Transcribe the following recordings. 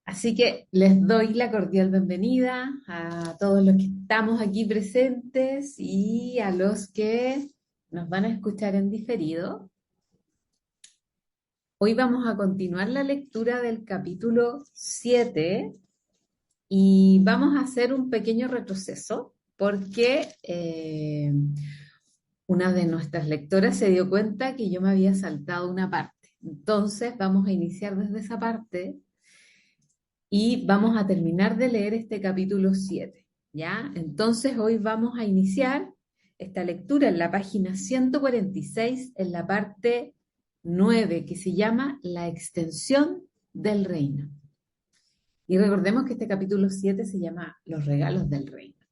Así que les doy la cordial bienvenida a todos los que estamos aquí presentes y a los que nos van a escuchar en diferido. Hoy vamos a continuar la lectura del capítulo 7 y vamos a hacer un pequeño retroceso porque una de nuestras lectoras se dio cuenta que yo me había saltado una parte. Entonces vamos a iniciar desde esa parte y vamos a terminar de leer este capítulo 7, ¿ya? Entonces hoy vamos a iniciar esta lectura en la página 146, en la parte 9, que se llama La extensión del reino. Y recordemos que este capítulo 7 se llama Los regalos del reino.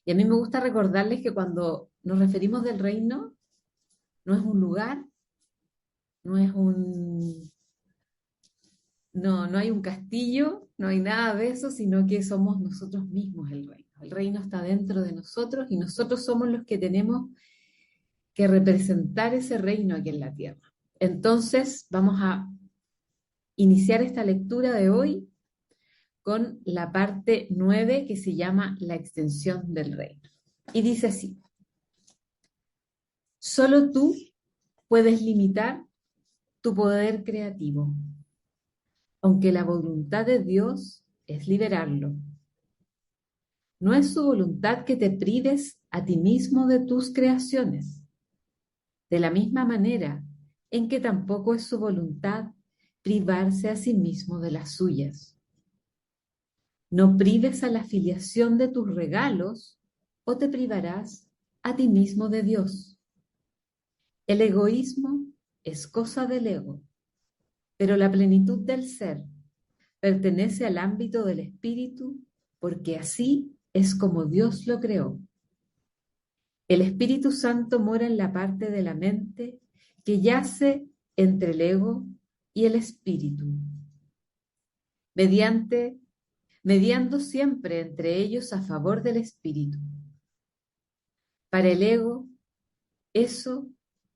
Y a mí me gusta recordarles que cuando nos referimos del reino, no es un lugar, no es un no hay un castillo, no hay nada de eso, sino que somos nosotros mismos el reino. El reino está dentro de nosotros y nosotros somos los que tenemos que representar ese reino aquí en la tierra. Entonces, vamos a iniciar esta lectura de hoy con la parte 9 que se llama La extensión del reino. Y dice así: solo tú puedes limitar tu poder creativo, aunque la voluntad de Dios es liberarlo. No es su voluntad que te prives a ti mismo de tus creaciones, de la misma manera en que tampoco es su voluntad privarse a sí mismo de las suyas. No prives a la filiación de tus regalos o te privarás a ti mismo de Dios. El egoísmo es cosa del ego, pero la plenitud del ser pertenece al ámbito del espíritu porque así es como Dios lo creó. El Espíritu Santo mora en la parte de la mente que yace entre el ego y el espíritu, mediando siempre entre ellos a favor del espíritu. Para el ego, eso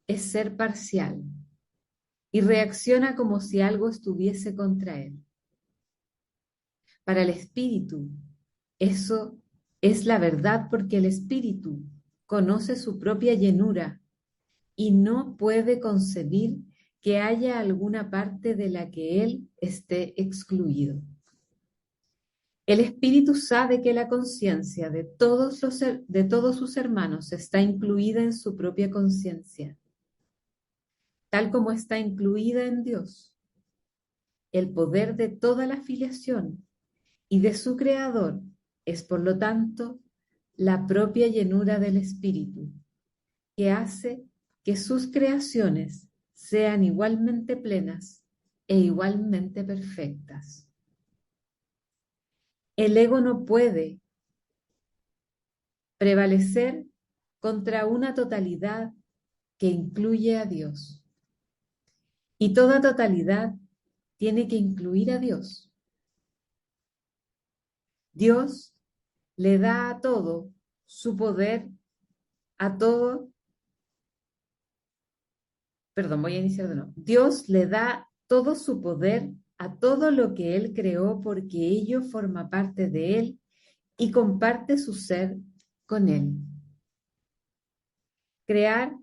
es ser parcial y reacciona como si algo estuviese contra él. Para el espíritu, eso es la verdad porque el espíritu conoce su propia llenura y no puede concebir que haya alguna parte de la que él esté excluido. El espíritu sabe que la conciencia de todos sus hermanos está incluida en su propia conciencia, tal como está incluida en Dios. El poder de toda la filiación y de su creador es, por lo tanto, la propia llenura del espíritu, que hace que sus creaciones sean igualmente plenas e igualmente perfectas. El ego no puede prevalecer contra una totalidad que incluye a Dios. Y toda totalidad tiene que incluir a Dios. Dios le da a todo su poder, a todo, perdón, voy a iniciar de nuevo. Dios le da todo su poder a todo lo que Él creó porque ello forma parte de Él y comparte su ser con Él. Crear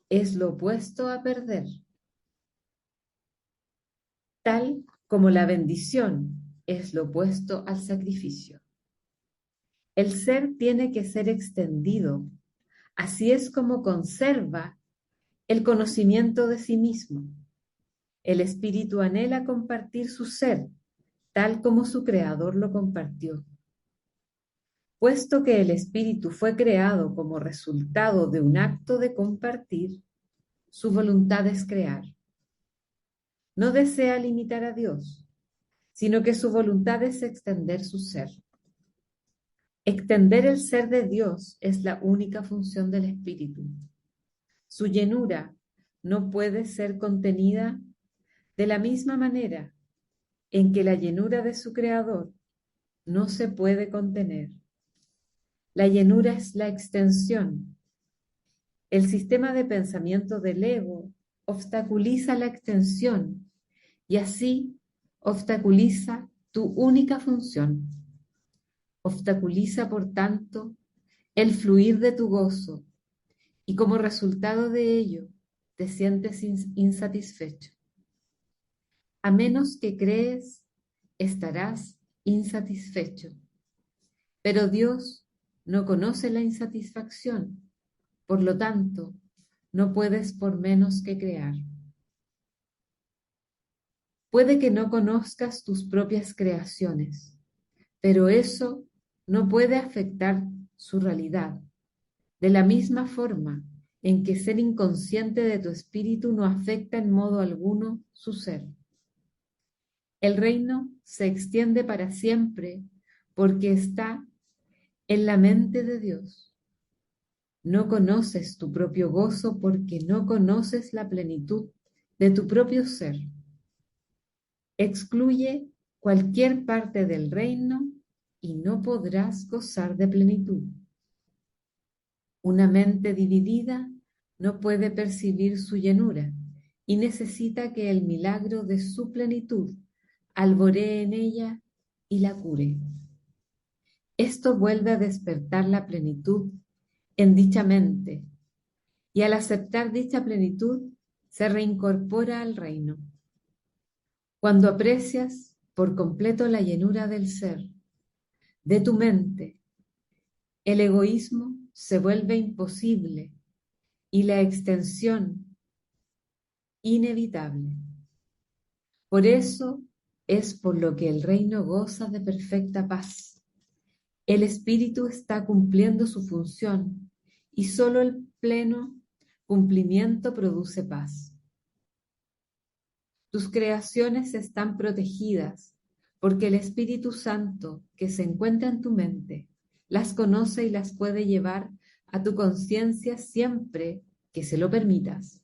es lo opuesto a perder, tal como la bendición es lo opuesto al sacrificio. El ser tiene que ser extendido, así es como conserva el conocimiento de sí mismo. El espíritu anhela compartir su ser, tal como su creador lo compartió. Puesto que el espíritu fue creado como resultado de un acto de compartir, su voluntad es crear. No desea limitar a Dios, sino que su voluntad es extender su ser. Extender el ser de Dios es la única función del espíritu. Su llenura no puede ser contenida de la misma manera en que la llenura de su creador no se puede contener. La llenura es la extensión. El sistema de pensamiento del ego obstaculiza la extensión y así obstaculiza tu única función. Obstaculiza, por tanto, el fluir de tu gozo y como resultado de ello te sientes insatisfecho. A menos que crees, estarás insatisfecho. Pero Dios no conoce la insatisfacción, por lo tanto, no puedes por menos que crear. Puede que no conozcas tus propias creaciones, pero eso no puede afectar su realidad, de la misma forma en que ser inconsciente de tu espíritu no afecta en modo alguno su ser. El reino se extiende para siempre porque está en la mente de Dios. No conoces tu propio gozo porque no conoces la plenitud de tu propio ser. Excluye cualquier parte del reino y no podrás gozar de plenitud. Una mente dividida no puede percibir su llenura y necesita que el milagro de su plenitud alboree en ella y la cure. Esto vuelve a despertar la plenitud en dicha mente y al aceptar dicha plenitud se reincorpora al reino. Cuando aprecias por completo la llenura del ser, de tu mente, el egoísmo se vuelve imposible y la extensión inevitable. Por eso es por lo que el reino goza de perfecta paz. El espíritu está cumpliendo su función y solo el pleno cumplimiento produce paz. Tus creaciones están protegidas porque el Espíritu Santo que se encuentra en tu mente las conoce y las puede llevar a tu conciencia siempre que se lo permitas.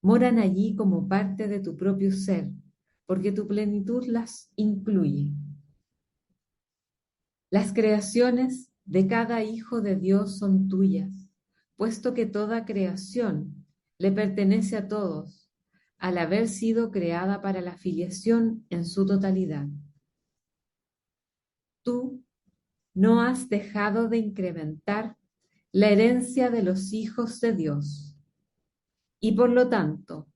Moran allí como parte de tu propio ser, porque tu plenitud las incluye. Las creaciones de cada hijo de Dios son tuyas, puesto que toda creación le pertenece a todos, al haber sido creada para la filiación en su totalidad. Tú no has dejado de incrementar la herencia de los hijos de Dios y por lo tanto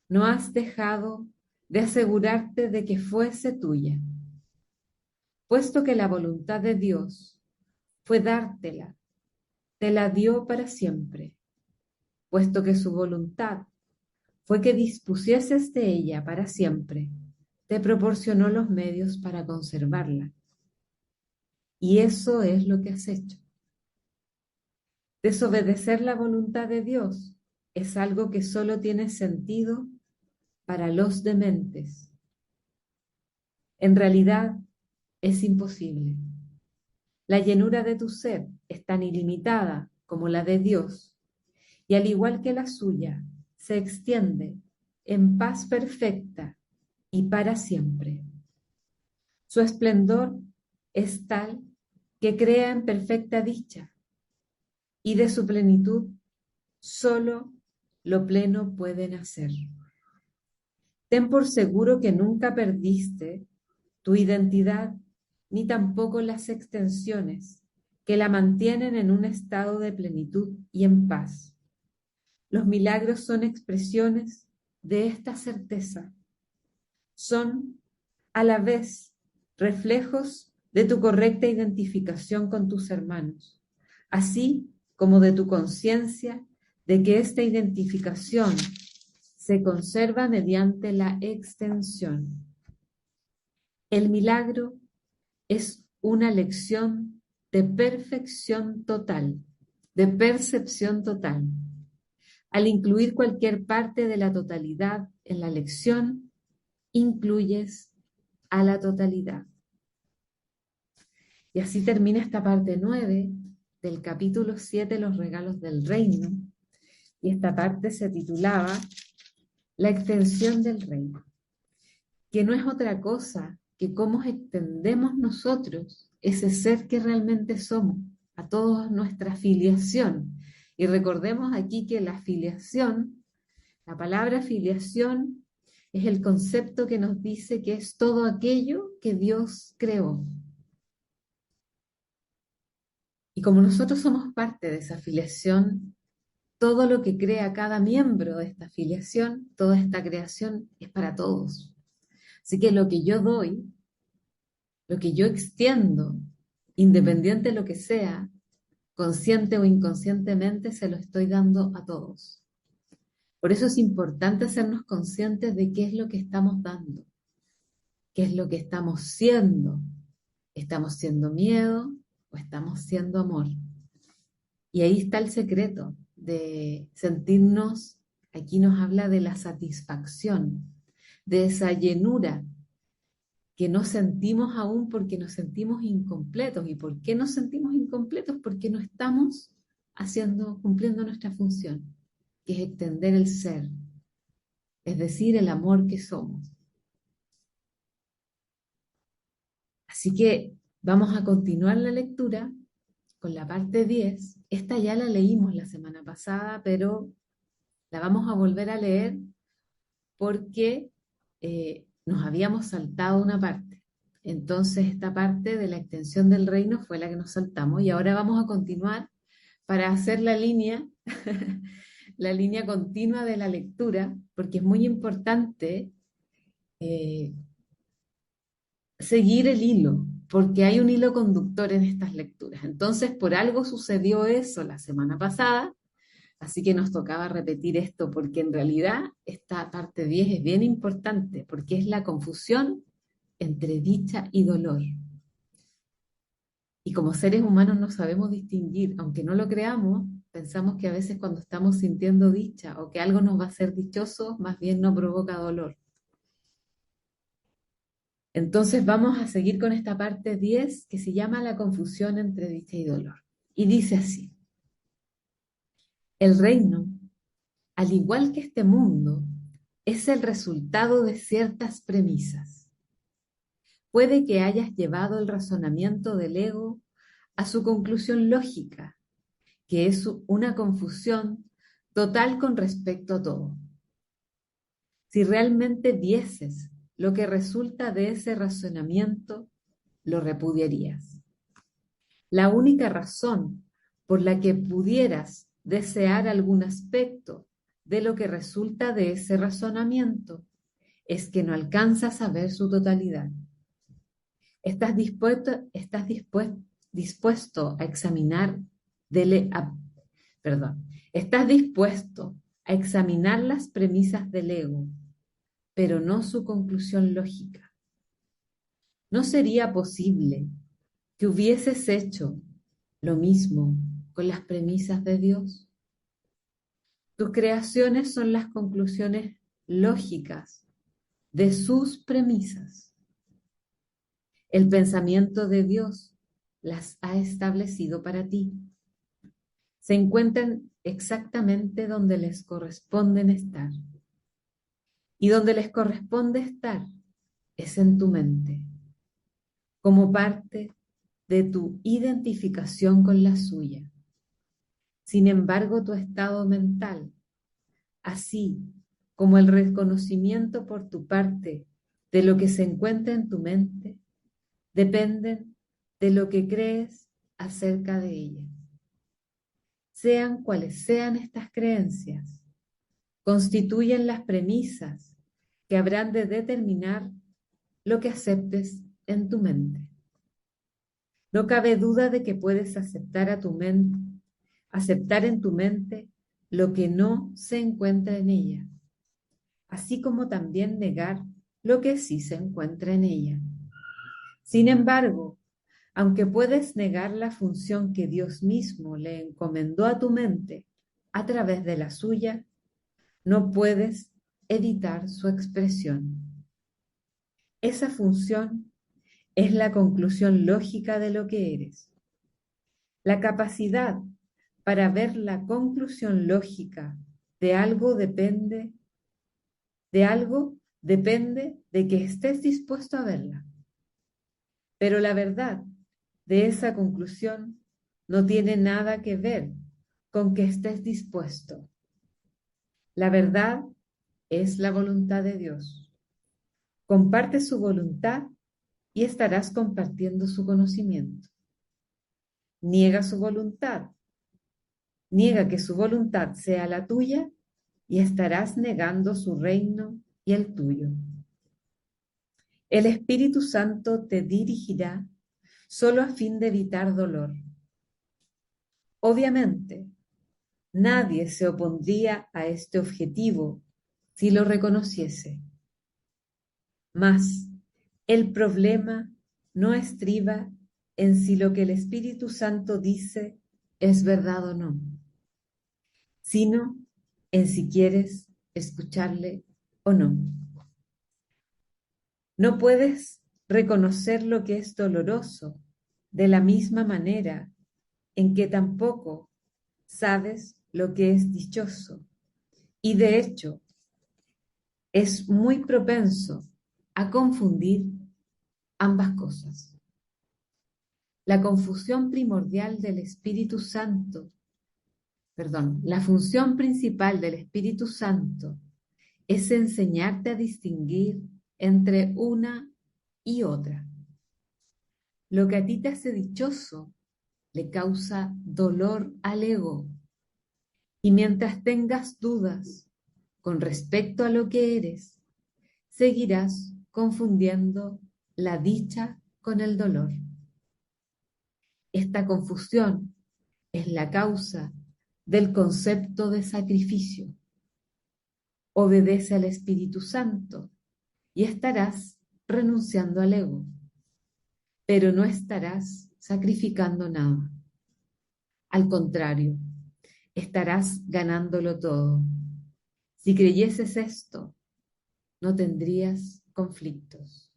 no has dejado de asegurarte de que fuese tuya, puesto que la voluntad de Dios fue dártela, te la dio para siempre, puesto que su voluntad fue que dispusieses de ella para siempre, te proporcionó los medios para conservarla. Y eso es lo que has hecho. Desobedecer la voluntad de Dios es algo que solo tiene sentido para los dementes. En realidad es imposible. La llenura de tu ser es tan ilimitada como la de Dios, y al igual que la suya, se extiende en paz perfecta y para siempre. Su esplendor es tal que crea en perfecta dicha, y de su plenitud solo lo pleno puede nacer. Ten por seguro que nunca perdiste tu identidad, ni tampoco las extensiones que la mantienen en un estado de plenitud y en paz. Los milagros son expresiones de esta certeza. Son a la vez reflejos de tu correcta identificación con tus hermanos, así como de tu conciencia de que esta identificación se conserva mediante la extensión. El milagro es una lección de perfección total, de percepción total. Al incluir cualquier parte de la totalidad en la lección, incluyes a la totalidad. Y así termina esta parte 9 del capítulo 7, los regalos del reino. Y esta parte se titulaba La extensión del reino, que no es otra cosa que cómo extendemos nosotros ese ser que realmente somos, a toda nuestra filiación. Y recordemos aquí que la filiación, la palabra filiación, es el concepto que nos dice que es todo aquello que Dios creó. Y como nosotros somos parte de esa filiación, todo lo que crea cada miembro de esta filiación, toda esta creación es para todos. Así que lo que yo doy, lo que yo extiendo, independiente de lo que sea, consciente o inconscientemente, se lo estoy dando a todos. Por eso es importante hacernos conscientes de qué es lo que estamos dando, qué es lo que estamos siendo. ¿Estamos siendo miedo o estamos siendo amor? Y ahí está el secreto de sentirnos, aquí nos habla de la satisfacción, de esa llenura que no sentimos aún porque nos sentimos incompletos. ¿Y por qué nos sentimos incompletos? Porque no estamos cumpliendo nuestra función, que es extender el ser, es decir, el amor que somos. Así que vamos a continuar la lectura con la parte 10. Esta ya la leímos la semana pasada, pero la vamos a volver a leer porque nos habíamos saltado una parte. Entonces, esta parte de la extensión del reino fue la que nos saltamos y ahora vamos a continuar para hacer la línea, la línea continua de la lectura, porque es muy importante eh, seguir el hilo, porque hay un hilo conductor en estas lecturas. Entonces, por algo sucedió eso la semana pasada, así que nos tocaba repetir esto, porque en realidad esta parte 10 es bien importante, porque es la confusión entre dicha y dolor. Y como seres humanos no sabemos distinguir, aunque no lo creamos, pensamos que a veces cuando estamos sintiendo dicha o que algo nos va a hacer dichoso, más bien no provoca dolor. Entonces vamos a seguir con esta parte 10 que se llama la confusión entre dicha y dolor. Y dice así: el reino, al igual que este mundo, es el resultado de ciertas premisas. Puede que hayas llevado el razonamiento del ego a su conclusión lógica, que es una confusión total con respecto a todo. Si realmente vieses lo que resulta de ese razonamiento, lo repudiarías. La única razón por la que pudieras desear algún aspecto de lo que resulta de ese razonamiento es que no alcanzas a ver su totalidad. Dispuesto a examinar estás dispuesto a examinar las premisas del ego, pero no su conclusión lógica. ¿No sería posible que hubieses hecho lo mismo con las premisas de Dios? Tus creaciones son las conclusiones lógicas de sus premisas. El pensamiento de Dios las ha establecido para ti. Se encuentran exactamente donde les corresponden estar. Y donde les corresponde estar es en tu mente, como parte de tu identificación con la suya. Sin embargo, tu estado mental, así como el reconocimiento por tu parte de lo que se encuentra en tu mente, dependen de lo que crees acerca de ella. Sean cuales sean estas creencias, constituyen las premisas que habrán de determinar lo que aceptes en tu mente. No cabe duda de que puedes aceptar en tu mente lo que no se encuentra en ella, así como también negar lo que sí se encuentra en ella. Sin embargo, aunque puedes negar la función que Dios mismo le encomendó a tu mente a través de la suya, no puedes evitar su expresión. Esa función es la conclusión lógica de lo que eres. La capacidad para ver la conclusión lógica de algo depende de que estés dispuesto a verla. Pero la verdad de esa conclusión no tiene nada que ver con que estés dispuesto. La verdad es la voluntad de Dios. Comparte su voluntad y estarás compartiendo su conocimiento. Niega su voluntad. Niega que su voluntad sea la tuya y estarás negando su reino y el tuyo. El Espíritu Santo te dirigirá solo a fin de evitar dolor. Obviamente, nadie se opondría a este objetivo si lo reconociese. Mas el problema no estriba en si lo que el Espíritu Santo dice es verdad o no, sino en si quieres escucharle o no. No puedes reconocer lo que es doloroso de la misma manera en que tampoco sabes lo que es dichoso. Y de hecho, es muy propenso a confundir ambas cosas. La confusión primordial del Espíritu Santo, la función principal del Espíritu Santo es enseñarte a distinguir entre una y otra. Lo que a ti te hace dichoso le causa dolor al ego. Y mientras tengas dudas con respecto a lo que eres, seguirás confundiendo la dicha con el dolor. Esta confusión es la causa del concepto de sacrificio. Obedece al Espíritu Santo y estarás renunciando al ego, pero no estarás sacrificando nada. Al contrario, estarás ganándolo todo. Si creyeses esto, no tendrías conflictos.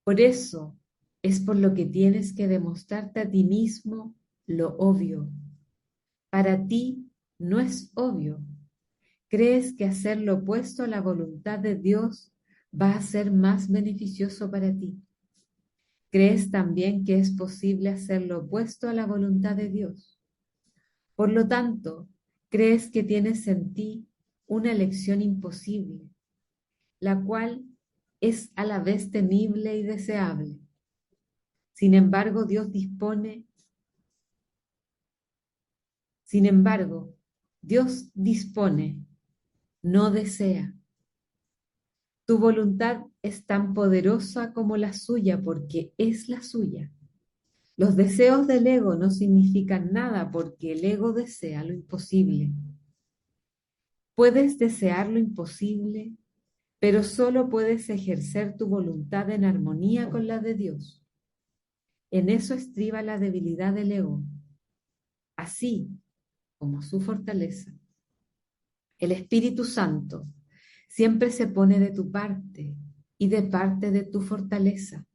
Por eso es por lo que tienes que demostrarte a ti mismo lo obvio. Para ti no es obvio. Crees que hacer lo opuesto a la voluntad de Dios va a ser más beneficioso para ti. Crees también que es posible hacer lo opuesto a la voluntad de Dios. Por lo tanto, crees que tienes en ti una elección imposible, la cual es a la vez temible y deseable. Sin embargo, Dios dispone, no desea. Tu voluntad es tan poderosa como la suya porque es la suya. Los deseos del ego no significan nada porque el ego desea lo imposible. Puedes desear lo imposible, pero solo puedes ejercer tu voluntad en armonía con la de Dios. En eso estriba la debilidad del ego, así como su fortaleza. El Espíritu Santo siempre se pone de tu parte y de parte de tu fortaleza.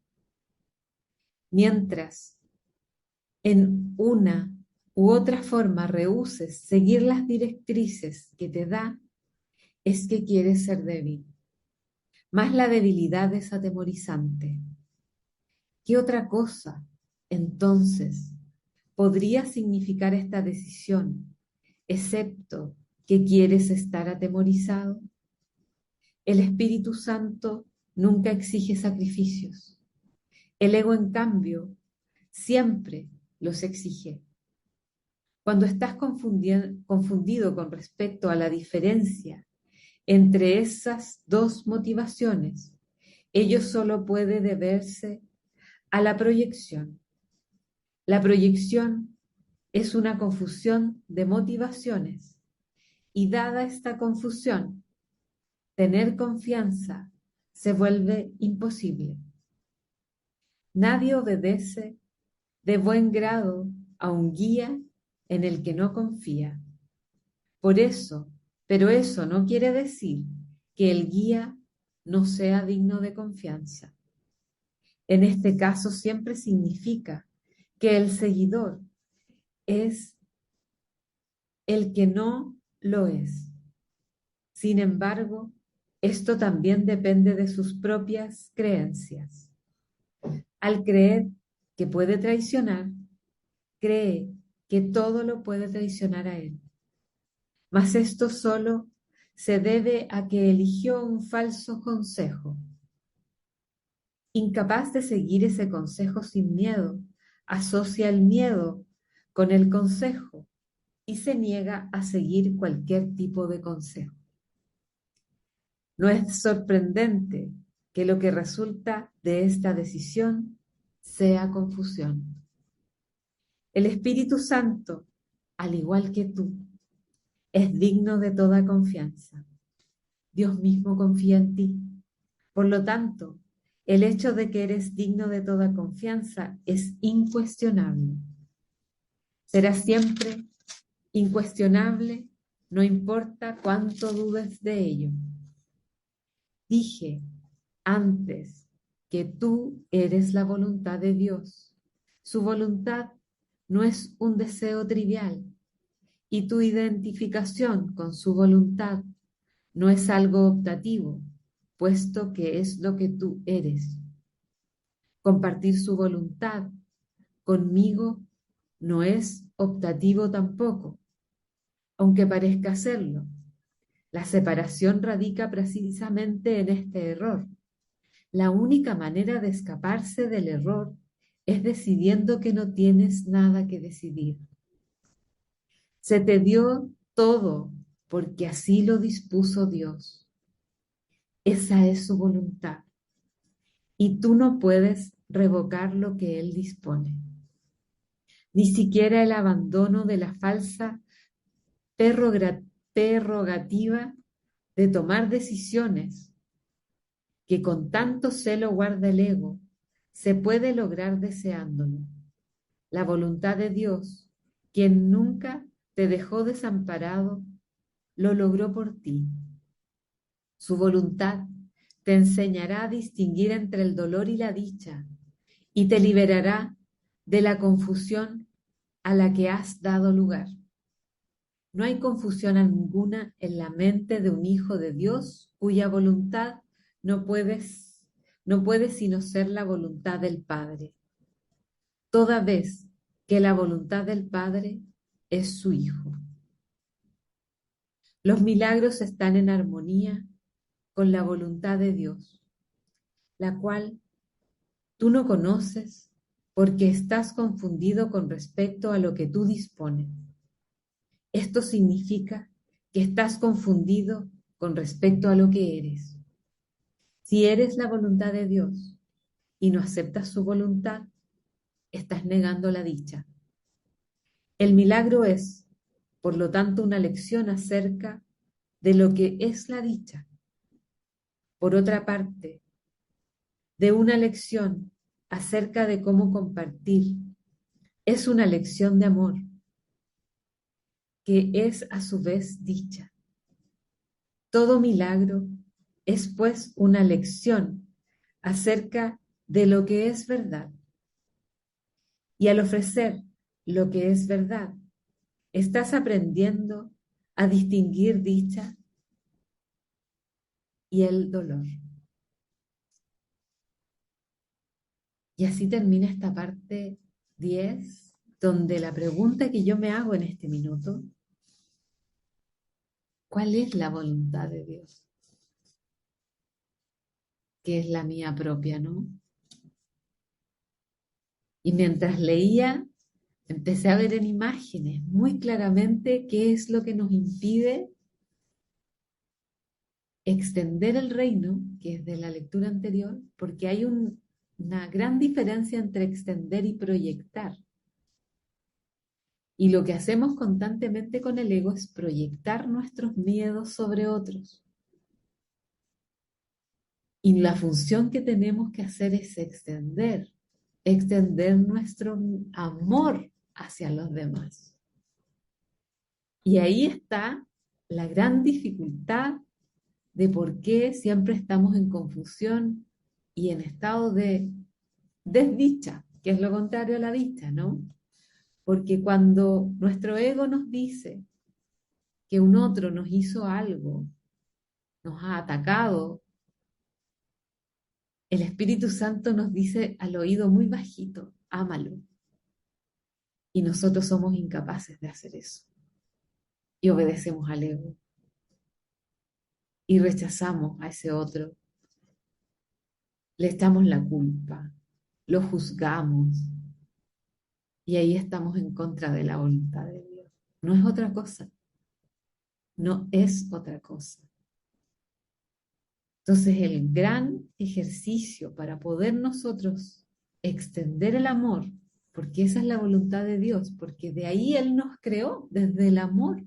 Mientras en una u otra forma rehúses seguir las directrices que te da, es que quieres ser débil. Mas la debilidad es atemorizante. ¿Qué otra cosa, entonces, podría significar esta decisión, excepto que quieres estar atemorizado? El Espíritu Santo nunca exige sacrificios. El ego, en cambio, siempre los exige. Cuando estás confundido con respecto a la diferencia entre esas dos motivaciones, ello solo puede deberse a la proyección. La proyección es una confusión de motivaciones y dada esta confusión, tener confianza se vuelve imposible. Nadie obedece de buen grado a un guía en el que no confía. Pero eso no quiere decir que el guía no sea digno de confianza. En este caso siempre significa que el seguidor es el que no lo es. Sin embargo, esto también depende de sus propias creencias. Al creer que puede traicionar, cree que todo lo puede traicionar a él. Mas esto solo se debe a que eligió un falso consejo. Incapaz de seguir ese consejo sin miedo, asocia el miedo con el consejo y se niega a seguir cualquier tipo de consejo. No es sorprendente que lo que resulta de esta decisión sea confusión. El Espíritu Santo, al igual que tú, es digno de toda confianza. Dios mismo confía en ti. Por lo tanto, el hecho de que eres digno de toda confianza es incuestionable. Será siempre incuestionable, no importa cuánto dudes de ello. Dije antes que tú eres la voluntad de Dios. Su voluntad no es un deseo trivial y tu identificación con su voluntad no es algo optativo, puesto que es lo que tú eres. Compartir su voluntad conmigo no es optativo tampoco, aunque parezca serlo. La separación radica precisamente en este error. La única manera de escaparse del error es decidiendo que no tienes nada que decidir. Se te dio todo porque así lo dispuso Dios. Esa es su voluntad y tú no puedes revocar lo que Él dispone. Ni siquiera el abandono de la falsa prerrogativa de tomar decisiones que con tanto celo guarda el ego, se puede lograr deseándolo. La voluntad de Dios, quien nunca te dejó desamparado, lo logró por ti. Su voluntad te enseñará a distinguir entre el dolor y la dicha y te liberará de la confusión a la que has dado lugar. No hay confusión alguna en la mente de un hijo de Dios cuya voluntad no puede sino ser la voluntad del Padre, toda vez que la voluntad del Padre es su Hijo. Los milagros están en armonía con la voluntad de Dios, la cual tú no conoces porque estás confundido con respecto a lo que tú dispones. Esto significa que estás confundido con respecto a lo que eres. Si eres la voluntad de Dios y no aceptas su voluntad, estás negando la dicha. El milagro es, por lo tanto, una lección acerca de lo que es la dicha. Por otra parte, de una lección acerca de cómo compartir. Es una lección de amor, que es a su vez dicha. Todo milagro es pues una lección acerca de lo que es verdad. Y al ofrecer lo que es verdad, estás aprendiendo a distinguir dicha y el dolor. Y así termina esta parte 10, donde la pregunta que yo me hago en este minuto, ¿cuál es la voluntad de Dios? Que es la mía propia, ¿no? Y mientras leía, empecé a ver en imágenes muy claramente qué es lo que nos impide extender el reino, que es de la lectura anterior, porque hay una gran diferencia entre extender y proyectar. Y lo que hacemos constantemente con el ego es proyectar nuestros miedos sobre otros. Y la función que tenemos que hacer es extender nuestro amor hacia los demás. Y ahí está la gran dificultad de por qué siempre estamos en confusión y en estado de desdicha, que es lo contrario a la dicha, ¿no? Porque cuando nuestro ego nos dice que un otro nos hizo algo, nos ha atacado, el Espíritu Santo nos dice al oído muy bajito, ámalo. Y nosotros somos incapaces de hacer eso. Y obedecemos al ego. y rechazamos a ese otro, le echamos la culpa, lo juzgamos y ahí estamos en contra de la voluntad de Dios. No es otra cosa, no es otra cosa. Entonces el gran ejercicio para poder nosotros extender el amor, porque esa es la voluntad de Dios, porque de ahí Él nos creó, desde el amor.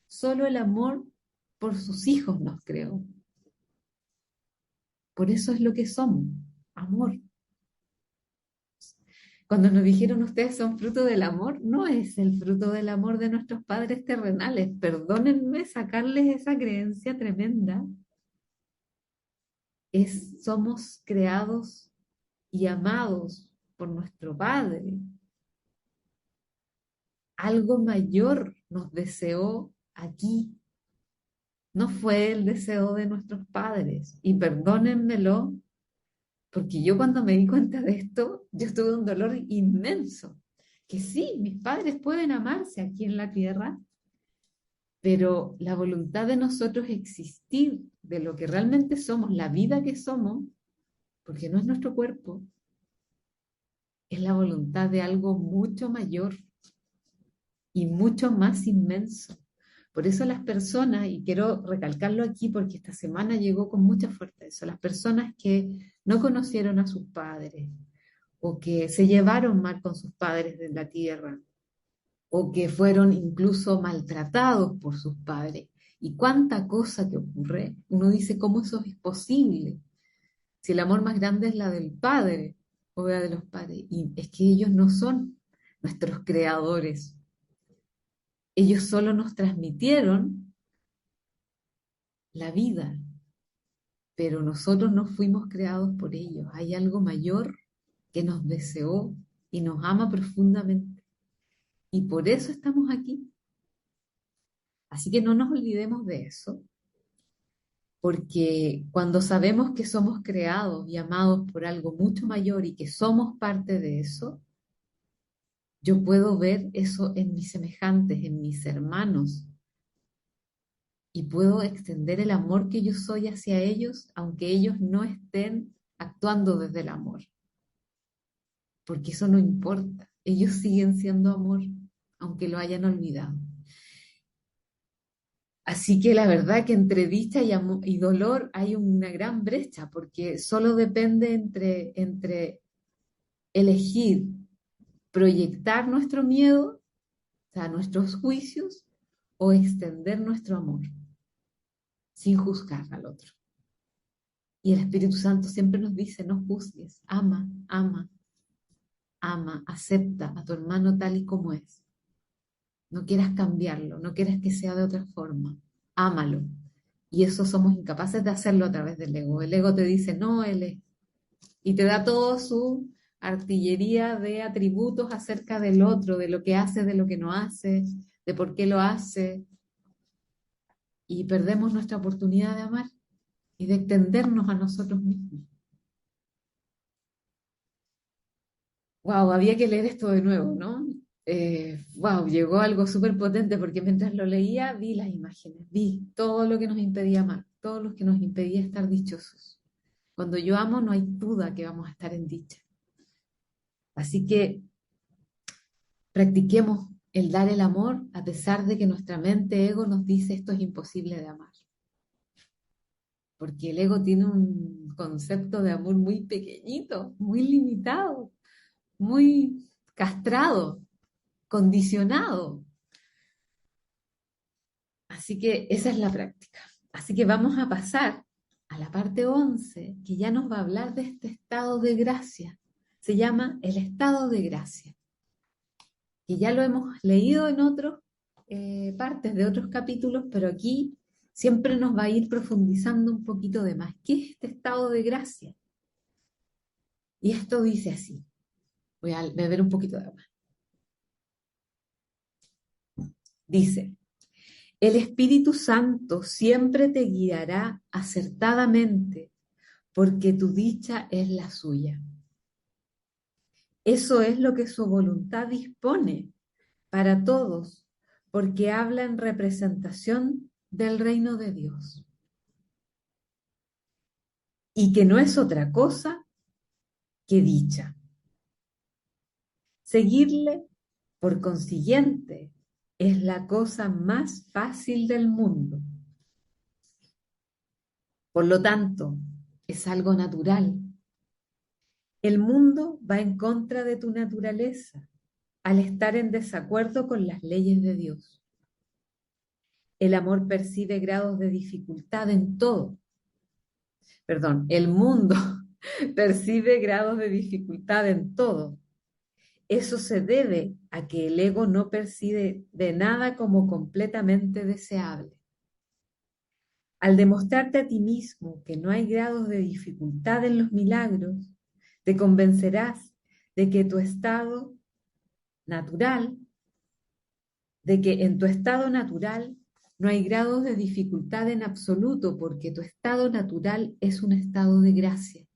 Solo el amor por sus hijos nos creó. Por eso es lo que somos, amor. Cuando nos dijeron ustedes son fruto del amor, no es el fruto del amor de nuestros padres terrenales. Perdónenme sacarles esa creencia tremenda. Somos creados y amados por nuestro Padre. Algo mayor nos deseó aquí. No fue el deseo de nuestros padres. Y perdónenmelo, porque yo cuando me di cuenta de esto, yo tuve un dolor inmenso. Que sí, mis padres pueden amarse aquí en la tierra, pero la voluntad de nosotros existir de lo que realmente somos, la vida que somos, porque no es nuestro cuerpo, es la voluntad de algo mucho mayor y mucho más inmenso. Por eso las personas, y quiero recalcarlo aquí porque esta semana llegó con mucha fuerza eso, las personas que no conocieron a sus padres o que se llevaron mal con sus padres de la tierra o que fueron incluso maltratados por sus padres. Y cuánta cosa que ocurre, uno dice, ¿cómo eso es posible? Si el amor más grande es la del padre o la de los padres, y es que ellos no son nuestros creadores, ellos solo nos transmitieron la vida, pero nosotros no fuimos creados por ellos. Hay algo mayor que nos deseó y nos ama profundamente. Y por eso estamos aquí. Así que no nos olvidemos de eso, porque cuando sabemos que somos creados y amados por algo mucho mayor y que somos parte de eso, yo puedo ver eso en mis semejantes, en mis hermanos, y puedo extender el amor que yo soy hacia ellos, aunque ellos no estén actuando desde el amor, porque eso no importa. Ellos siguen siendo amor, aunque lo hayan olvidado. Así que la verdad que entre dicha y dolor hay una gran brecha, porque solo depende entre elegir proyectar nuestro miedo, o sea, nuestros juicios, o extender nuestro amor sin juzgar al otro. Y el Espíritu Santo siempre nos dice, no juzgues, ama, ama, ama, acepta a tu hermano tal y como es. No quieras cambiarlo, no quieras que sea de otra forma, ámalo. Y eso somos incapaces de hacerlo a través del ego. El ego te dice, no, él es. Y te da toda su artillería de atributos acerca del otro, de lo que hace, de lo que no hace, de por qué lo hace. Y perdemos nuestra oportunidad de amar y de extendernos a nosotros mismos. Wow, había que leer esto de nuevo, ¿no? Wow, llegó algo súper potente porque mientras lo leía vi las imágenes, vi todo lo que nos impedía amar, todo lo que nos impedía estar dichosos. Cuando yo amo no hay duda que vamos a estar en dicha. Así que practiquemos el dar el amor a pesar de que nuestra mente ego nos dice esto es imposible de amar. Porque el ego tiene un concepto de amor muy pequeñito, muy limitado, muy castrado, condicionado. Así que esa es la práctica. Así que vamos a pasar a la parte 11, que ya nos va a hablar de este estado de gracia. Se llama el estado de gracia, que ya lo hemos leído en otras partes de otros capítulos, pero aquí siempre nos va a ir profundizando un poquito de más. ¿Qué es este estado de gracia? Y esto dice así. Voy a beber un poquito de agua. Dice, el Espíritu Santo siempre te guiará acertadamente, porque tu dicha es la suya. Eso es lo que su voluntad dispone para todos, porque habla en representación del reino de Dios. y que no es otra cosa que dicha. Seguirle, por consiguiente, es la cosa más fácil del mundo. Por lo tanto, es algo natural. El mundo va en contra de tu naturaleza al estar en desacuerdo con las leyes de Dios. El amor percibe grados de dificultad en todo. Perdón, el mundo percibe grados de dificultad en todo. Eso se debe a que el ego no percibe de nada como completamente deseable. Al demostrarte a ti mismo que no hay grados de dificultad en los milagros, te convencerás de que tu estado natural, de que en tu estado natural no hay grados de dificultad en absoluto, porque tu estado natural es un estado de gracia.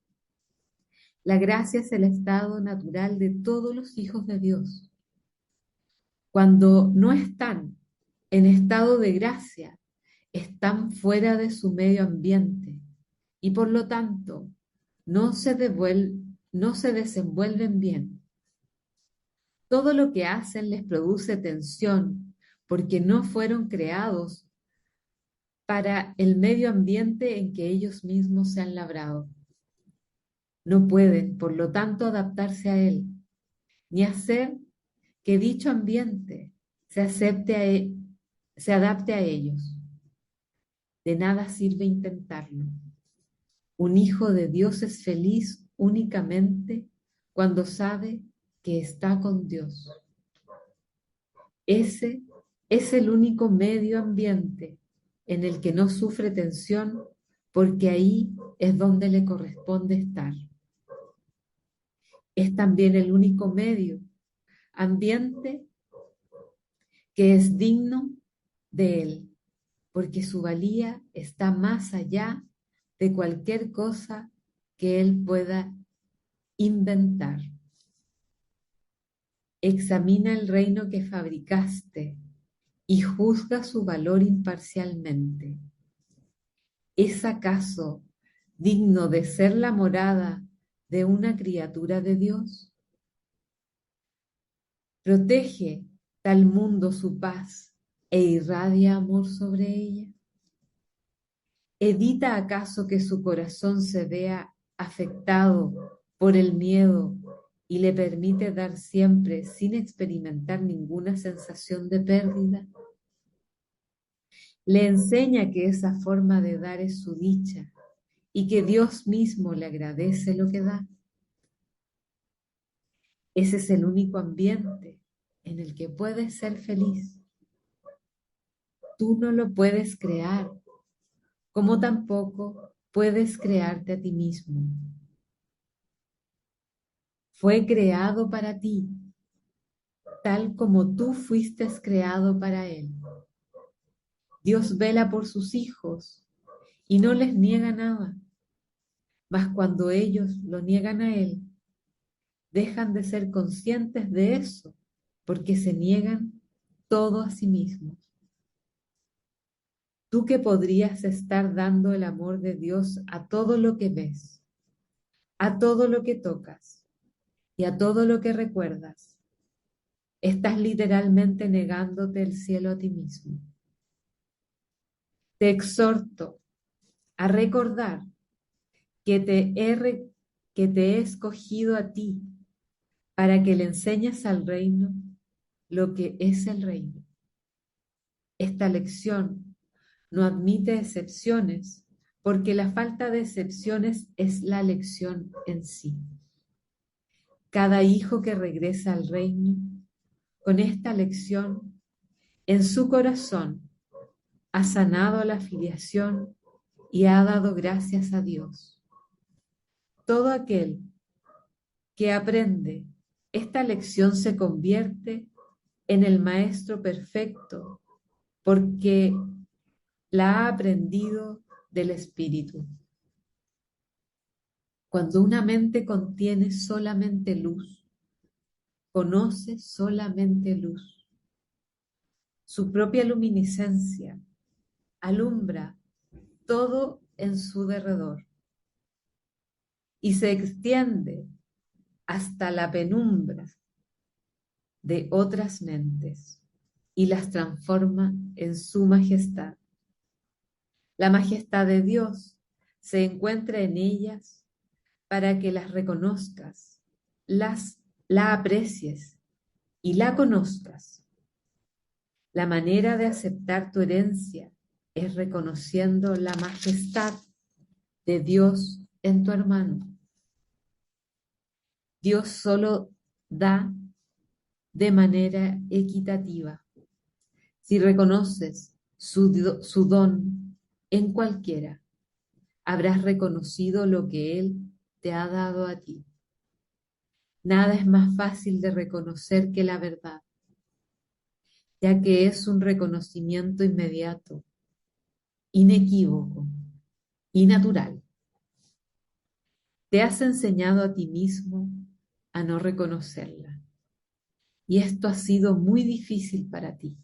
La gracia es el estado natural de todos los hijos de Dios. Cuando no están en estado de gracia, están fuera de su medio ambiente y por lo tanto no se desenvuelven bien. Todo lo que hacen les produce tensión porque no fueron creados para el medio ambiente en que ellos mismos se han labrado. No pueden, por lo tanto, adaptarse a él, ni hacer que dicho ambiente se adapte a ellos. De nada sirve intentarlo. Un hijo de Dios es feliz únicamente cuando sabe que está con Dios. Ese es el único medio ambiente en el que no sufre tensión, porque ahí es donde le corresponde estar. Es también el único medio ambiente que es digno de él, porque su valía está más allá de cualquier cosa que él pueda inventar. Examina el reino que fabricaste y juzga su valor imparcialmente. ¿Es acaso digno de ser la morada de una criatura de Dios? ¿Protege tal mundo su paz e irradia amor sobre ella? ¿Evita acaso que su corazón se vea afectado por el miedo y le permite dar siempre sin experimentar ninguna sensación de pérdida? Le enseña que esa forma de dar es su dicha y que Dios mismo le agradece lo que da. Ese es el único ambiente en el que puedes ser feliz. Tú no lo puedes crear, como tampoco puedes crearte a ti mismo. Fue creado para ti, tal como tú fuiste creado para Él. Dios vela por sus hijos y no les niega nada, mas cuando ellos lo niegan a Él, dejan de ser conscientes de eso, porque se niegan todo a sí mismos. Tú que podrías estar dando el amor de Dios a todo lo que ves, a todo lo que tocas y a todo lo que recuerdas, estás literalmente negándote el cielo a ti mismo. Te exhorto a recordar que te he escogido a ti para que le enseñes al reino lo que es el reino. Esta lección no admite excepciones, porque la falta de excepciones es la lección en sí. Cada hijo que regresa al reino, con esta lección en su corazón, ha sanado la filiación y ha dado gracias a Dios. Todo aquel que aprende esta lección se convierte en el maestro perfecto, porque la ha aprendido del Espíritu. Cuando una mente contiene solamente luz, conoce solamente luz. Su propia luminiscencia alumbra todo en su derredor. y se extiende hasta la penumbra de otras mentes y las transforma en su majestad. La majestad de Dios se encuentra en ellas para que las reconozcas, la aprecies y la conozcas. La manera de aceptar tu herencia es reconociendo la majestad de Dios en tu hermano. Dios solo da de manera equitativa. Si reconoces su don en cualquiera, habrás reconocido lo que Él te ha dado a ti. Nada es más fácil de reconocer que la verdad, ya que es un reconocimiento inmediato, inequívoco y natural. Te has enseñado a ti mismo a no reconocerla, y esto ha sido muy difícil para ti.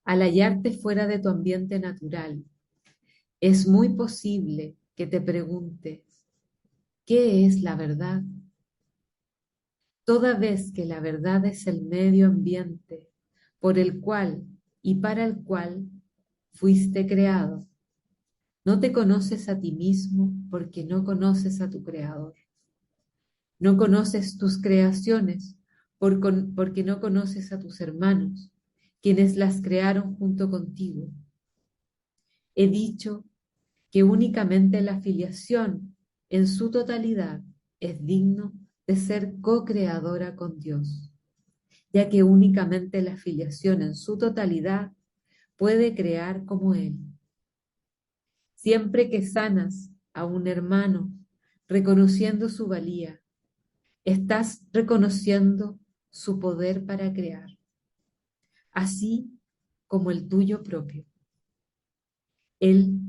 Al hallarte fuera de tu ambiente natural, es muy posible que te preguntes, ¿qué es la verdad? Toda vez que la verdad es el medio ambiente por el cual y para el cual fuiste creado, no te conoces a ti mismo porque no conoces a tu Creador. No conoces tus creaciones porque no conoces a tus hermanos, quienes las crearon junto contigo. He dicho que únicamente la filiación en su totalidad es digno de ser co-creadora con Dios, ya que únicamente la filiación en su totalidad puede crear como Él. Siempre que sanas a un hermano reconociendo su valía, estás reconociendo su poder para crear, así como el tuyo propio. Él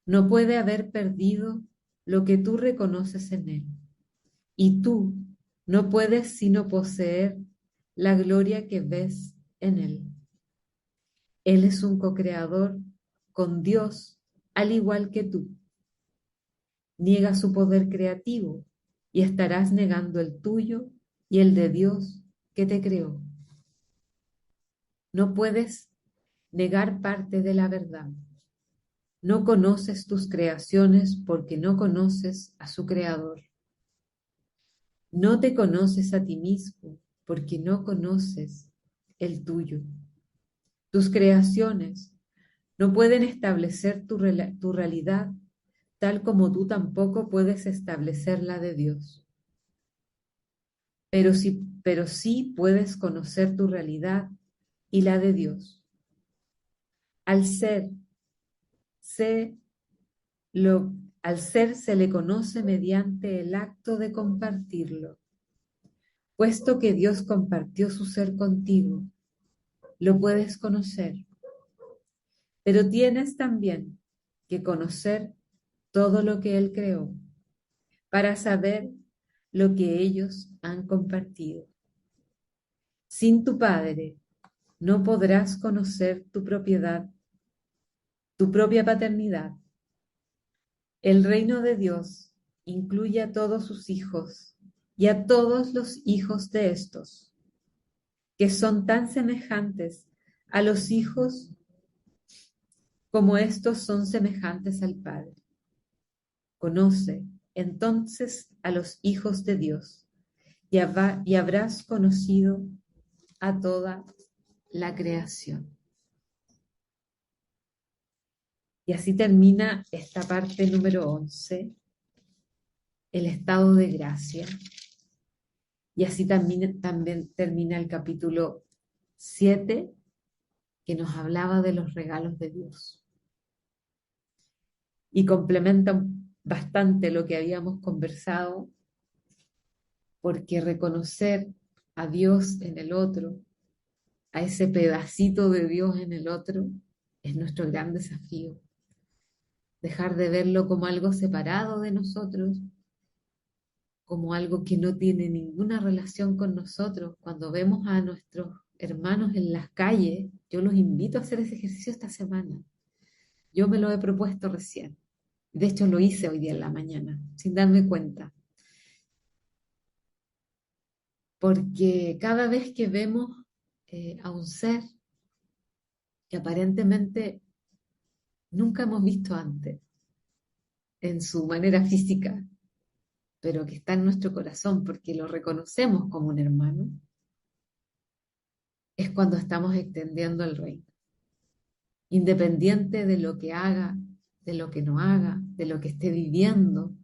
no puede haber perdido lo que tú reconoces en Él, y tú no puedes sino poseer la gloria que ves en Él. Él es un co-creador con Dios, al igual que tú. Niega su poder creativo y estarás negando el tuyo y el de Dios que te creó. No puedes negar parte de la verdad. No conoces tus creaciones porque no conoces a su creador. No te conoces a ti mismo porque no conoces el tuyo. Tus creaciones no pueden establecer tu realidad tal como tú tampoco puedes establecer la de Dios. Pero sí puedes conocer tu realidad y la de Dios. Al ser, se lo, al ser se le conoce mediante el acto de compartirlo. Puesto que Dios compartió su ser contigo, lo puedes conocer. Pero tienes también que conocer todo lo que Él creó para saber lo que ellos han compartido. Sin tu Padre no podrás conocer tu propiedad, tu propia paternidad. El reino de Dios incluye a todos sus hijos y a todos los hijos de estos, que son tan semejantes a los hijos como estos son semejantes al Padre. Conoce entonces a los hijos de Dios y habrás conocido a toda la creación. Y así termina esta parte número 11, el estado de gracia. Y así también termina el capítulo 7, que nos hablaba de los regalos de Dios. Y complementa bastante lo que habíamos conversado, porque reconocer a Dios en el otro, a ese pedacito de Dios en el otro, es nuestro gran desafío. Dejar de verlo como algo separado de nosotros, como algo que no tiene ninguna relación con nosotros. Cuando vemos a nuestros hermanos en las calles, yo los invito a hacer ese ejercicio esta semana. Yo me lo he propuesto recién. De hecho, lo hice hoy día en la mañana, sin darme cuenta, porque cada vez que vemos a un ser que aparentemente nunca hemos visto antes en su manera física, pero que está en nuestro corazón porque lo reconocemos como un hermano, es cuando estamos extendiendo el reino, independiente de lo que haga, de lo que no haga, de lo que esté viviendo,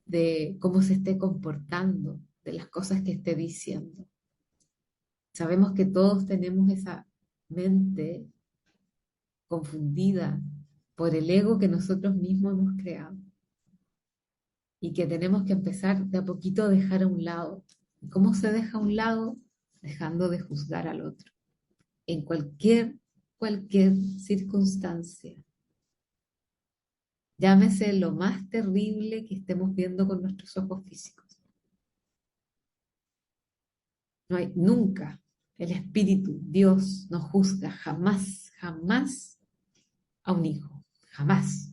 de cómo se esté comportando, de las cosas que esté diciendo. Sabemos que todos tenemos esa mente confundida por el ego que nosotros mismos hemos creado y que tenemos que empezar de a poquito a dejar a un lado. ¿Cómo se deja a un lado? Dejando de juzgar al otro en cualquier circunstancia. Llámese lo más terrible que estemos viendo con nuestros ojos físicos. No hay nunca el Espíritu, Dios, no juzga jamás, jamás a un hijo, jamás.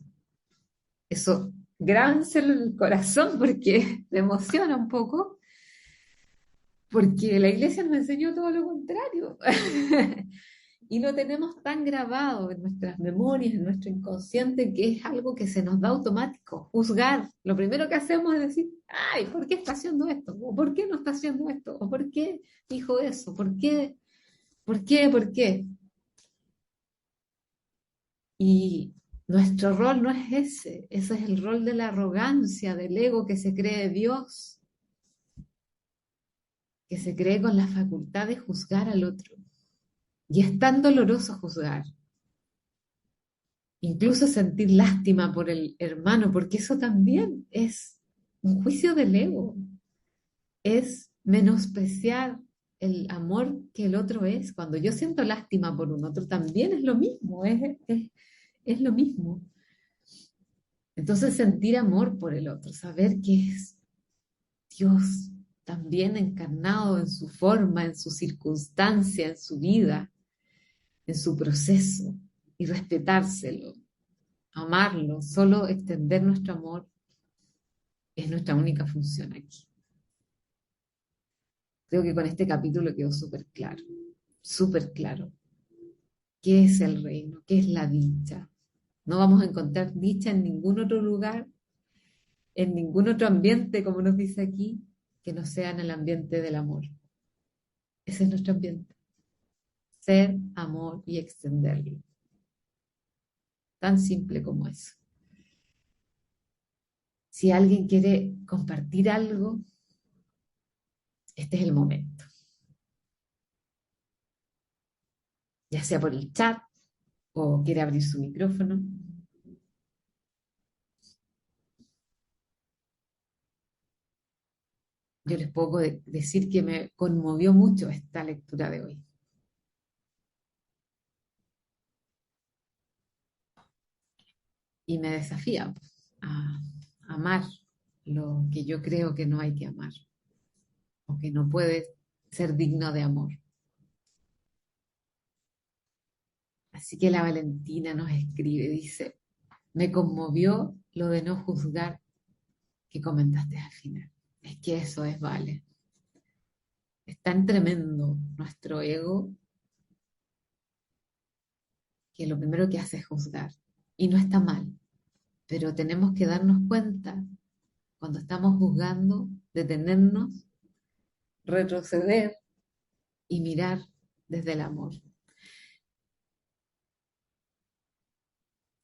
Eso, grábenselo en el corazón porque me emociona un poco, porque la iglesia nos enseñó todo lo contrario. Y lo tenemos tan grabado en nuestras memorias, en nuestro inconsciente, que es algo que se nos da automático, juzgar. Lo primero que hacemos es decir, ay, ¿por qué está haciendo esto? ¿O por qué no está haciendo esto? ¿O por qué dijo eso? ¿Por qué? ¿Por qué? ¿Por qué? Y nuestro rol no es ese es el rol de la arrogancia, del ego que se cree Dios, que se cree con la facultad de juzgar al otro. Y es tan doloroso juzgar, incluso sentir lástima por el hermano, porque eso también es un juicio del ego, es menospreciar el amor que el otro es. Cuando yo siento lástima por un otro, también es lo mismo, es lo mismo. Entonces sentir amor por el otro, saber que es Dios también encarnado en su forma, en su circunstancia, en su vida, en su proceso, y respetárselo, amarlo, solo extender nuestro amor es nuestra única función aquí. Creo que con este capítulo quedó súper claro. ¿Qué es el reino? ¿Qué es la dicha? No vamos a encontrar dicha en ningún otro lugar, en ningún otro ambiente, como nos dice aquí, que no sea en el ambiente del amor. Ese es nuestro ambiente. Ser, amor y extenderlo. Tan simple como eso. Si alguien quiere compartir algo, este es el momento. Ya sea por el chat o quiere abrir su micrófono. Yo les puedo decir que me conmovió mucho esta lectura de hoy. Y me desafía a amar lo que yo creo que no hay que amar o que no puede ser digno de amor. Así que la Valentina nos escribe, dice, me conmovió lo de no juzgar que comentaste al final. Es que eso es, vale. Es tan tremendo nuestro ego que lo primero que hace es juzgar. Y no está mal, pero tenemos que darnos cuenta cuando estamos juzgando, detenernos, retroceder y mirar desde el amor.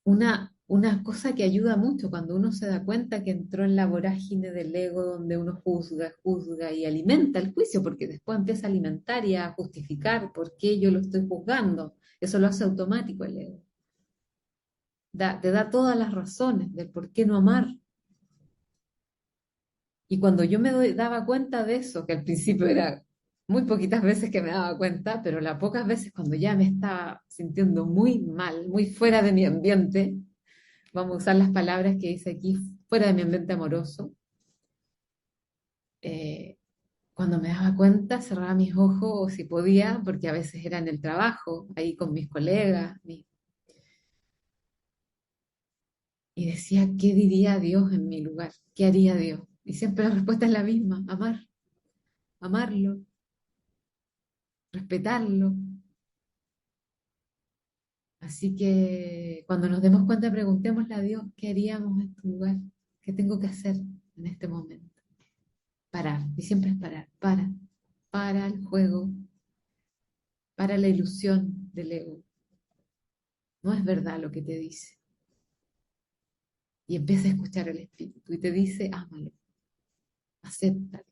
Una cosa que ayuda mucho cuando uno se da cuenta que entró en la vorágine del ego donde uno juzga, juzga y alimenta el juicio, porque después empieza a alimentar y a justificar por qué yo lo estoy juzgando. Eso lo hace automático el ego. Te da todas las razones del por qué no amar. Y cuando yo daba cuenta de eso, que al principio era muy poquitas veces que me daba cuenta, pero las pocas veces cuando ya me estaba sintiendo muy mal, muy fuera de mi ambiente, vamos a usar las palabras que dice aquí, fuera de mi ambiente amoroso, eh, cuando me daba cuenta cerraba mis ojos o si podía, porque a veces era en el trabajo, ahí con mis colegas, Y decía, ¿qué diría Dios en mi lugar? ¿Qué haría Dios? Y siempre la respuesta es la misma, amar, amarlo, respetarlo. Así que cuando nos demos cuenta, preguntémosle a Dios, ¿qué haríamos en tu lugar? ¿Qué tengo que hacer en este momento? Parar, y siempre es parar, para el juego, para la ilusión del ego. No es verdad lo que te dice. Y empieza a escuchar el espíritu y te dice, ámalo, acéptalo.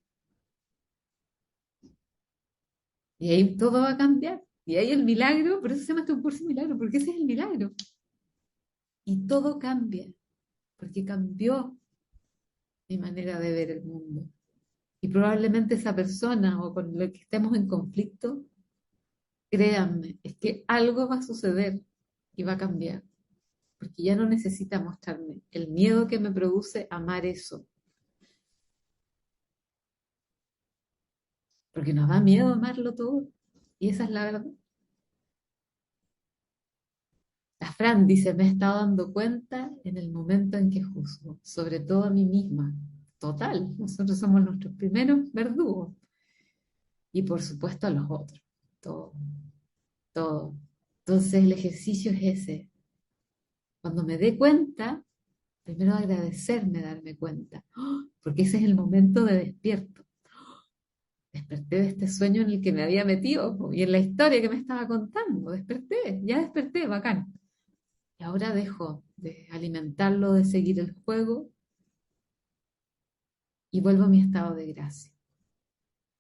Y ahí todo va a cambiar. Y ahí el milagro, por eso se llama este un curso de milagro, porque ese es el milagro. Y todo cambia, porque cambió mi manera de ver el mundo. Y probablemente esa persona o con la que estemos en conflicto, créanme, es que algo va a suceder y va a cambiar, porque ya no necesita mostrarme el miedo que me produce amar eso, porque nos da miedo amarlo todo. Y esa es la verdad. La Fran dice, me he estado dando cuenta en el momento en que juzgo, sobre todo a mí misma. Total, nosotros somos nuestros primeros verdugos. Y por supuesto a los otros. Todo, todo. Entonces el ejercicio es ese. Cuando me dé cuenta, primero agradecerme, darme cuenta. ¡Oh! Porque ese es el momento de despierto. Desperté de este sueño en el que me había metido y en la historia que me estaba contando. Desperté, ya desperté, bacán. Y ahora dejo de alimentarlo, de seguir el juego y vuelvo a mi estado de gracia,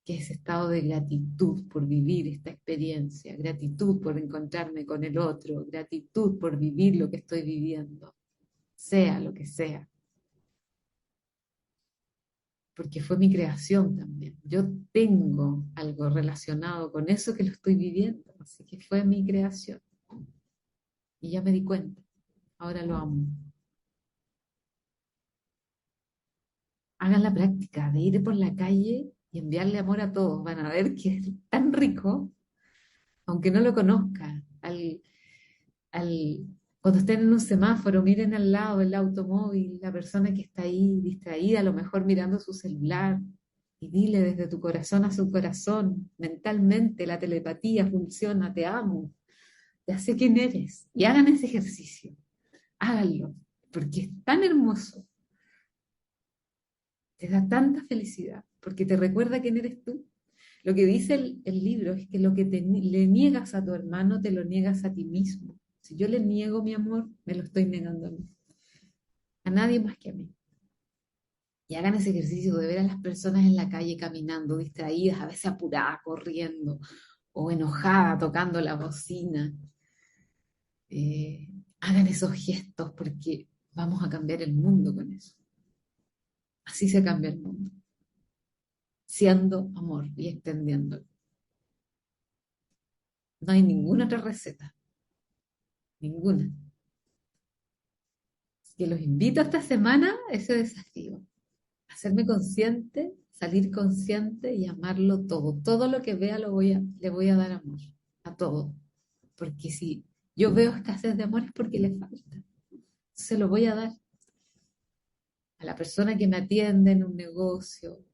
que es estado de gratitud por vivir esta experiencia, gratitud por encontrarme con el otro, gratitud por vivir lo que estoy viviendo, sea lo que sea, porque fue mi creación también. Yo tengo algo relacionado con eso que lo estoy viviendo, así que fue mi creación. Y ya me di cuenta, ahora lo amo. Hagan la práctica de ir por la calle y enviarle amor a todos. Van a ver que es tan rico, aunque no lo conozcan. Cuando estén en un semáforo, miren al lado el automóvil, la persona que está ahí distraída, a lo mejor mirando su celular, y dile desde tu corazón a su corazón, mentalmente la telepatía funciona, te amo, ya sé quién eres. Y hagan ese ejercicio, háganlo, porque es tan hermoso, te da tanta felicidad, porque te recuerda quién eres tú. Lo que dice el libro es que lo que le niegas a tu hermano, te lo niegas a ti mismo. Si yo le niego mi amor, me lo estoy negando a nadie más que a mí. Y hagan ese ejercicio de ver a las personas en la calle caminando, distraídas, a veces apuradas, corriendo, o enojadas, tocando la bocina. Eh, Hagan esos gestos porque vamos a cambiar el mundo con eso. Así se cambia el mundo, siendo amor y extendiéndolo. No hay ninguna otra receta, ninguna. Así que los invito esta semana a ese desafío. Hacerme consciente, salir consciente y amarlo todo. Todo lo que vea le voy a dar amor, a todo. Porque si yo veo escasez de amor es porque le falta. Se lo voy a dar a la persona que me atiende en un negocio.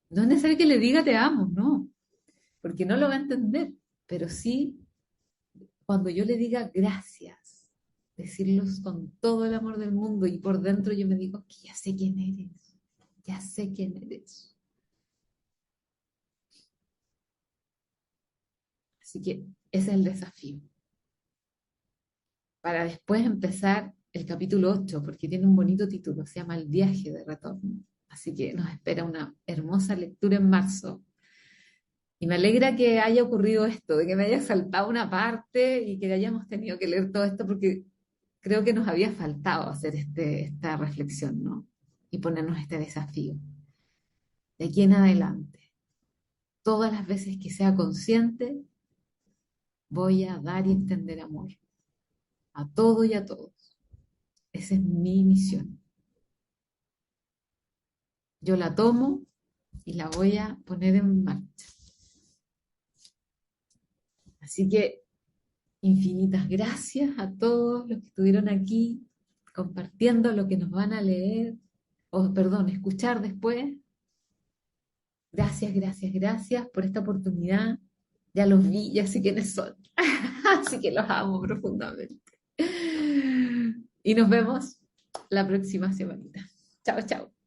No es necesario que le diga te amo, no, porque no lo va a entender. Pero sí, cuando yo le diga gracias, decirlos con todo el amor del mundo y por dentro yo me digo que ya sé quién eres, ya sé quién eres. Así que ese es el desafío. Para después empezar el capítulo 8 porque tiene un bonito título, se llama El viaje de retorno. Así que nos espera una hermosa lectura en marzo. Y me alegra que haya ocurrido esto, de que me haya saltado una parte y que hayamos tenido que leer todo esto, porque creo que nos había faltado hacer esta reflexión, ¿no? Y ponernos este desafío. De aquí en adelante, todas las veces que sea consciente, voy a dar y extender amor a todo y a todos. Esa es mi misión. Yo la tomo y la voy a poner en marcha. Así que infinitas gracias a todos los que estuvieron aquí. compartiendo lo que nos van a leer, o perdón, escuchar después. Gracias, gracias, gracias por esta oportunidad. Ya los vi, ya sé quiénes son. Así que los amo profundamente. Y nos vemos la próxima semanita. Chao, chao.